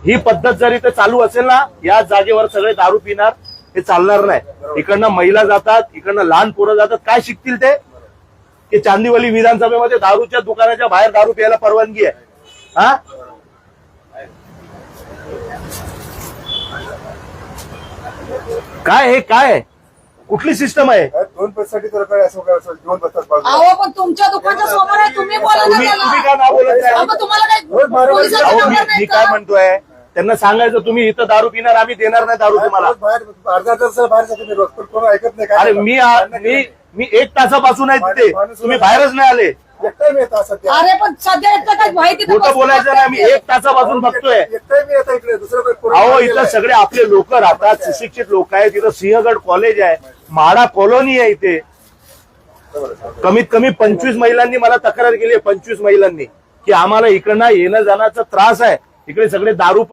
ही पद्धत जर इथे चालू असेल ना, या जागेवर सगळे दारू पिणार, हे चालणार नाही। इकडनं महिला जातात, इकडनं लहान पोरं जातात, काय शिकतील ते की चांदिवली विधानसभेमध्ये दारूच्या दुकानाच्या बाहेर दारू प्यायला परवानगी आहे? हा, काय हे काय कुठली सिस्टम आहे? 2 पैशासाठी तर काय असं काय दोन पैशात अहो पण तुमच्या दुकानाच्या समोर आहे, तुम्ही बोला ना तुम्ही त्याला. तुम्ही का ना बोलत अहो, नाही? पण तुम्हाला काय रोज बारा वाजता पोलिसांचे अहो, नंबर मी नाहीत काय का? म्हणतोय, त्यांना सांगायचं तुम्ही इथं दारू पिणार, आम्ही देणार नाही दारू तुम्हाला। बाहेर अर्धा तास बाहेर जातो मी रोज, पण कोण ऐकत नाही. अरे मी 1 तासापासून आहे तिथे, तुम्ही बाहेरच नाही आले। एकटाही मी येतो सध्या. अरे पण सध्या इथं काय माहिती तर खोटं बोलायचं नाही, मी 1 तासापासून बघतोय। एकटाही मी येतो इकडे, दुसरं काही कोणी अहो, नाही इथं गेलंय. सगळे आपले लोक राहतात, सुशिक्षित लोक आहेत, इथं सिंहगड कॉलेज आहे, म्हाडा कॉलनी आहे इथे। कमीत कमी 25 महिलांनी मला तक्रार केली आहे, 25 महिलांनी, की आम्हाला इकडनं येणं जाण्याचा त्रास आहे, इकडे सगळे दारू